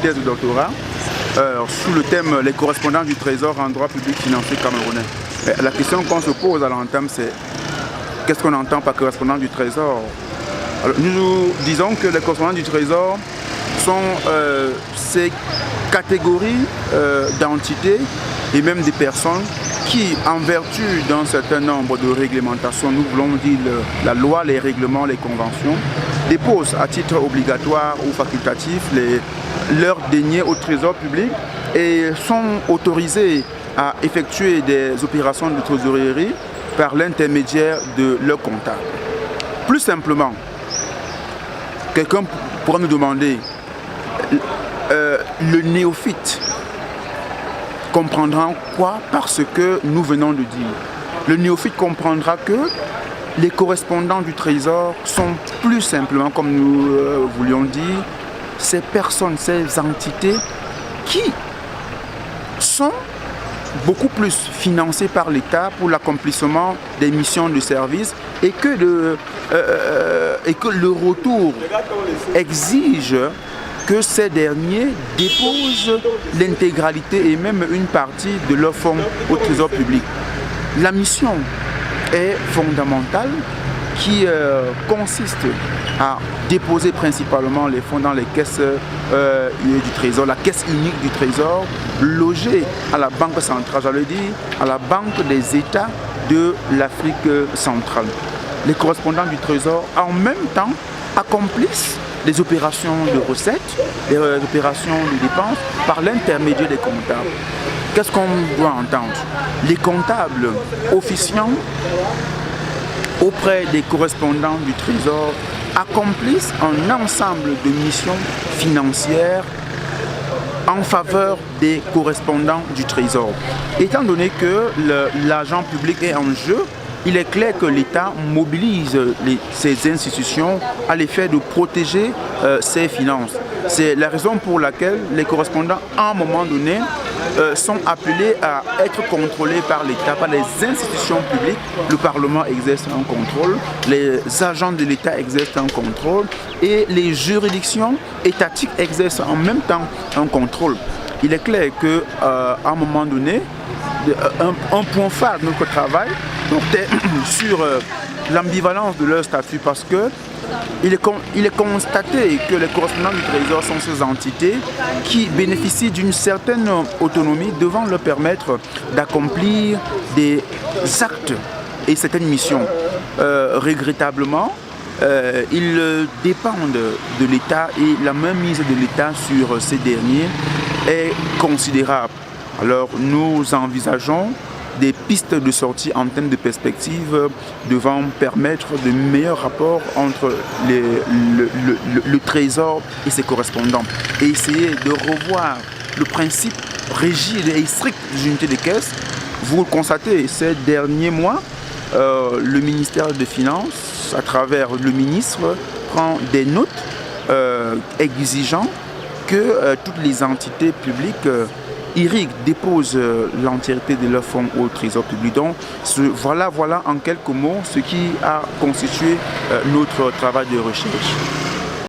thèse de doctorat sous le thème les correspondants du Trésor en droit public financier camerounais. Et la question qu'on se pose à l'entame, c'est qu'est-ce qu'on entend par correspondant du Trésor? Alors, nous disons que les correspondants du Trésor sont ces catégories d'entités et même des personnes qui, en vertu d'un certain nombre de réglementations, nous voulons dire la loi, les règlements, les conventions, déposent à titre obligatoire ou facultatif leurs deniers au Trésor public et sont autorisés à effectuer des opérations de trésorerie par l'intermédiaire de leur comptable. Plus simplement, quelqu'un pourra nous demander, le néophyte comprendra quoi par ce que nous venons de dire? Le néophyte comprendra que les correspondants du Trésor sont plus simplement, comme nous voulions dire, ces personnes, ces entités qui sont beaucoup plus financées par l'État pour l'accomplissement des missions de service et que le retour exige que ces derniers déposent l'intégralité et même une partie de leurs fonds au Trésor public. La mission est fondamentale qui consiste à déposer principalement les fonds dans les caisses du Trésor, la caisse unique du Trésor, logée à la Banque centrale, j'allais dire, à la Banque des États de l'Afrique centrale. Les correspondants du Trésor, en même temps, accomplissent des opérations de recettes, des opérations de dépenses par l'intermédiaire des comptables. Qu'est-ce qu'on doit entendre? Les comptables officiants auprès des correspondants du Trésor accomplissent un ensemble de missions financières en faveur des correspondants du Trésor. Étant donné que l'argent public est en jeu, il est clair que l'État mobilise ces institutions à l'effet de protéger ses finances. C'est la raison pour laquelle les correspondants, à un moment donné, sont appelés à être contrôlés par l'État, par les institutions publiques. Le Parlement exerce un contrôle, les agents de l'État exercent un contrôle et les juridictions étatiques exercent en même temps un contrôle. Il est clair qu'à un moment donné, un point phare de notre travail portait sur l'ambivalence de leur statut parce que il est constaté que les correspondants du Trésor sont ces entités qui bénéficient d'une certaine autonomie devant leur permettre d'accomplir des actes et certaines missions. Regrettablement, ils dépendent de l'État et la mainmise de l'État sur ces derniers est considérable. Alors nous envisageons des pistes de sortie en termes de perspective devant permettre de meilleurs rapports entre le Trésor et ses correspondants et essayer de revoir le principe rigide et strict d'unité des caisses. Vous le constatez, ces derniers mois, le ministère des Finances, à travers le ministre, prend des notes exigeant que toutes les entités publiques déposent l'entièreté de leurs fonds au Trésor public. Donc voilà en quelques mots ce qui a constitué notre travail de recherche.